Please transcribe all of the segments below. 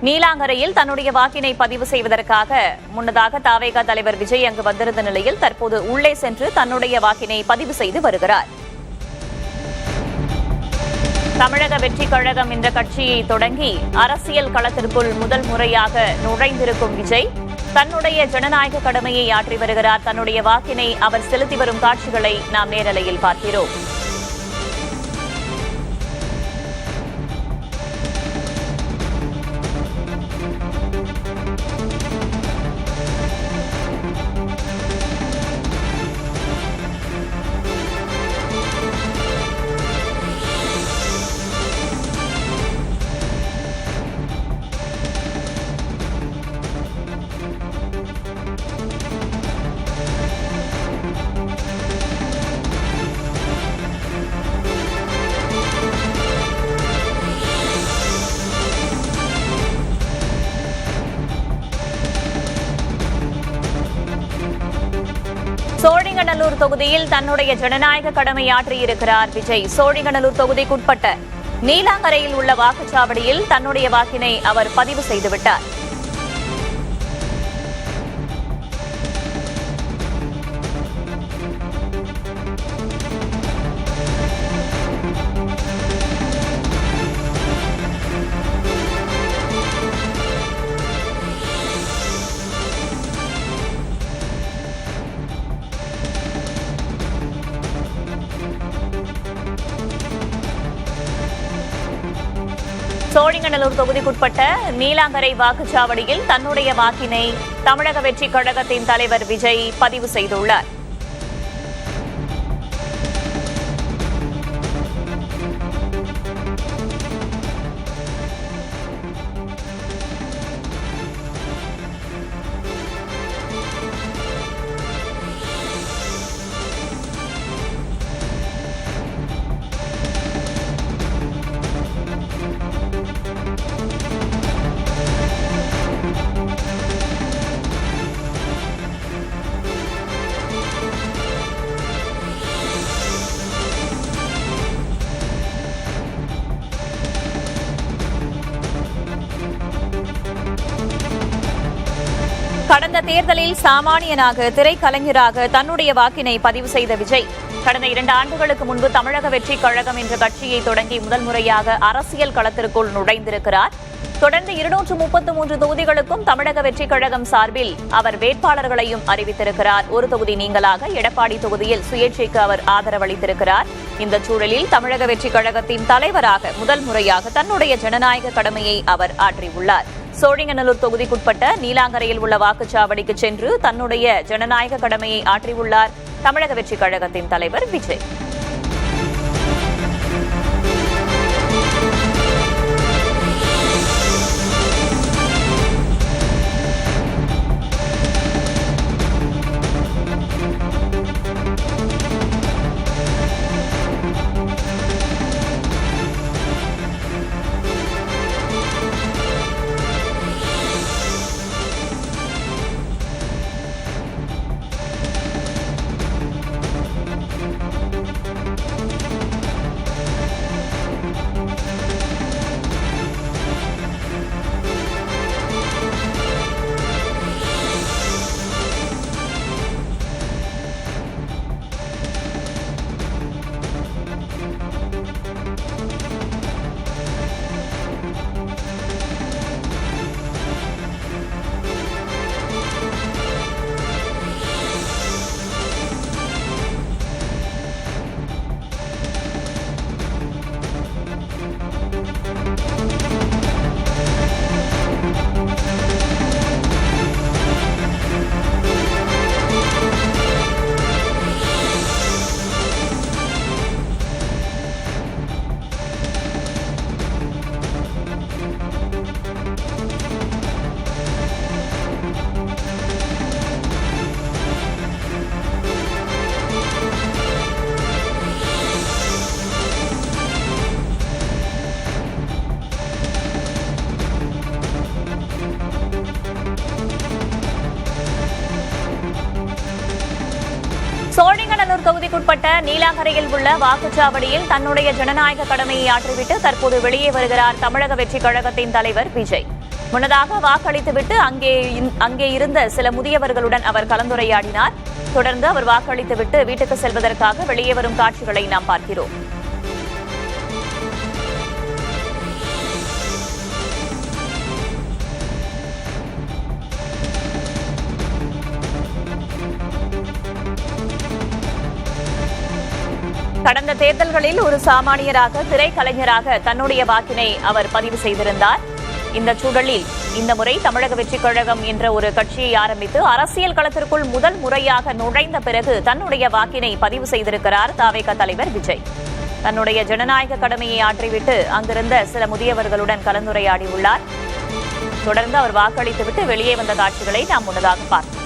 நீலாங்கரையில் தன்னுடைய வாக்கினை பதிவு செய்வதற்காக முன்னதாக தாவேகா தலைவர் விஜய் அங்கு வந்திருந்த நிலையில் தற்போது உள்ளே சென்று தன்னுடைய வாக்கினை பதிவு செய்து வருகிறார். தமிழக வெற்றிக் கழகம் என்ற கட்சியை தொடங்கி அரசியல் களத்திற்குள் முதல் முறையாக நுழைந்திருக்கும் விஜய் தன்னுடைய ஜனநாயக கடமையை ஆற்றி வருகிறார். தன்னுடைய வாக்கினை அவர் செலுத்தி வரும் காட்சிகளை நாம் நேரலையில் பார்க்கிறோம். சோழிங்கநல்லூர் தொகுதியில் தன்னுடைய ஜனநாயக கடமை ஆற்றியிருக்கிறார் விஜய். சோழிங்கநல்லூர் தொகுதிக்குட்பட்ட நீலாங்கரையில் உள்ள வாக்குச்சாவடியில் தன்னுடைய வாக்கினை அவர் பதிவு செய்துவிட்டார். சோழிங்கநல்லூர் தொகுதிக்குட்பட்ட நீலாங்கரை வாக்குச்சாவடியில் தன்னுடைய வாக்கினை தமிழக வெற்றிக் கழகத்தின் தலைவர் விஜய் பதிவு செய்துள்ளார். கடந்த தேர்தலில் சாமானியனாக திரைக்கலைஞராக தன்னுடைய வாக்கினை பதிவு செய்த விஜய் கடந்த 2 ஆண்டுகளுக்கு முன்பு தமிழக வெற்றிக் கழகம் என்ற கட்சியை தொடங்கி முதல் முறையாக அரசியல் களத்திற்குள் நுழைந்திருக்கிறார். தொடர்ந்து 233 தொகுதிகளுக்கும் தமிழக வெற்றிக் கழகம் சார்பில் அவர் வேட்பாளர்களையும் அறிவித்திருக்கிறார். ஒரு தொகுதி நீங்களாக எடப்பாடி தொகுதியில் சுயேட்சைக்கு அவர் ஆதரவளித்திருக்கிறார். இந்த சூழலில் தமிழக வெற்றிக் கழகத்தின் தலைவராக முதல் முறையாக தன்னுடைய ஜனநாயக கடமையை அவர் ஆற்றியுள்ளார். சோழிங்கநல்லூர் தொகுதிக்குட்பட்ட நீலாங்கரையில் உள்ள வாக்குச்சாவடிக்கு சென்று தன்னுடைய ஜனநாயக கடமையை ஆற்றியுள்ளார் தமிழக வெற்றிக் கழகத்தின் தலைவர் விஜய். சோழிங்கநல்லூர் தொகுதிக்குட்பட்ட நீலாங்கரையில் உள்ள வாக்குச்சாவடியில் தன்னுடைய ஜனநாயக கடமையை ஆற்றிவிட்டு தற்போது வெளியே வருகிறார் தமிழக வெற்றிக் கழகத்தின் தலைவர் விஜய். முன்னதாக வாக்களித்துவிட்டு அங்கே இருந்த சில முதியவர்களுடன் அவர் கலந்துரையாடினார். தொடர்ந்து அவர் வாக்களித்துவிட்டு வீட்டுக்கு செல்வதற்காக வெளியே வரும் காட்சிகளை நாம் பார்க்கிறோம். கடந்த தேர்தல்களில் ஒரு சாமானியராக திரைக்கலைஞராக தன்னுடைய வாக்கினை அவர் பதிவு செய்திருந்தார். இந்த சூழலில் இந்த முறை தமிழக வெற்றிக் கழகம் என்ற ஒரு கட்சியை ஆரம்பித்து அரசியல் களத்திற்குள் முதல் முறையாக நுழைந்த பிறகு தன்னுடைய வாக்கினை பதிவு செய்திருக்கிறார் தாவேகா தலைவர் விஜய். தன்னுடைய ஜனநாயக கடமையை ஆற்றிவிட்டு அங்கிருந்த சில முதியவர்களுடன் கலந்துரையாடியுள்ளார். தொடர்ந்து அவர் வாக்களித்துவிட்டு வெளியே வந்த காட்சிகளை நாம் முன்னதாக பார்த்தோம்.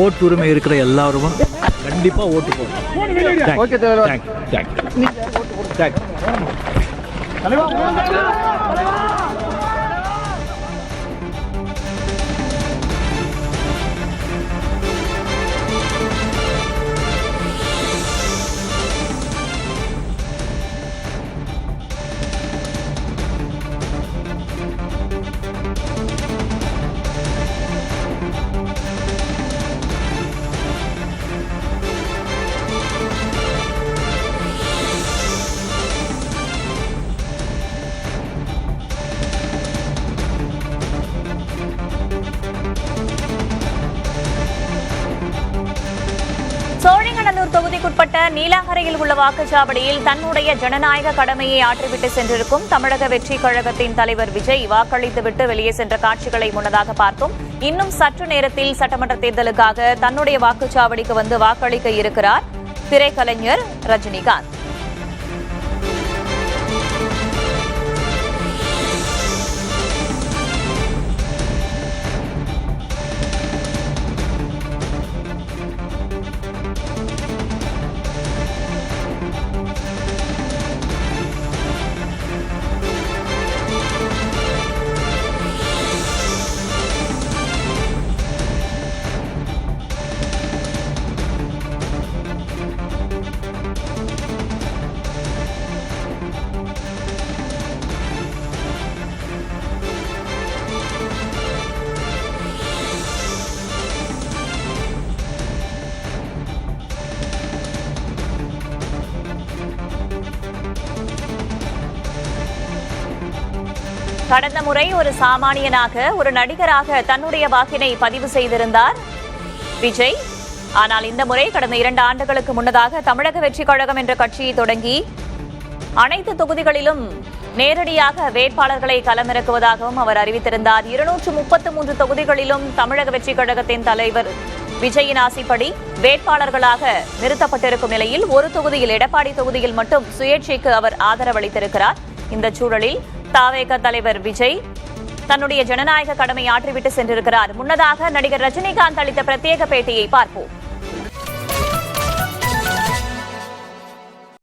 ஓட்டுரிமை இருக்கிற எல்லாரும் கண்டிப்பா ஓட்டு போடணும். சோழிங்கநல்லூர் தொகுதிக்குட்பட்ட நீலாங்கரையில் உள்ள வாக்குச்சாவடியில் தன்னுடைய ஜனநாயக கடமையை ஆற்றிவிட்டு சென்றிருக்கும் தமிழக வெற்றிக் கழகத்தின் தலைவர் விஜய் வாக்களித்துவிட்டு வெளியே சென்ற காட்சிகளை முன்னதாக பார்த்தோம். இன்னும் சற்று நேரத்தில் சட்டமன்ற தேர்தலுக்காக தன்னுடைய வாக்குச்சாவடிக்கு வந்து வாக்களிக்க இருக்கிறார் திரைக்கலைஞர் ரஜினிகாந்த். கடந்த முறை ஒரு சாமானியனாக ஒரு நடிகராக தன்னுடைய வாக்கினை பதிவு செய்திருந்தார் விஜய். ஆனால் இந்த முறை கடந்த 2 ஆண்டுகளுக்கு முன்னதாக தமிழக வெற்றிக் கழகம் என்ற கட்சியை தொடங்கி அனைத்து தொகுதிகளிலும் நேரடியாக வேட்பாளர்களை களமிறக்குவதாகவும் அவர் அறிவித்திருந்தார். 233 தொகுதிகளிலும் தமிழக வெற்றிக் கழகத்தின் தலைவர் விஜயின் ஆசைப்படி வேட்பாளர்களாக நிறுத்தப்பட்டிருக்கும் நிலையில் ஒரு தொகுதியில் எடப்பாடி தொகுதியில் மட்டும் சுயேட்சைக்கு அவர் ஆதரவளித்திருக்கிறார். இந்த சூழலில் தாவேகா தலைவர் விஜய் தன்னுடைய ஜனநாயக கடமை ஆற்றிவிட்டு சென்றிருக்கிறார். முன்னதாக நடிகர் ரஜினிகாந்த் அளித்த பிரத்யேக பேட்டியை பார்ப்போம்.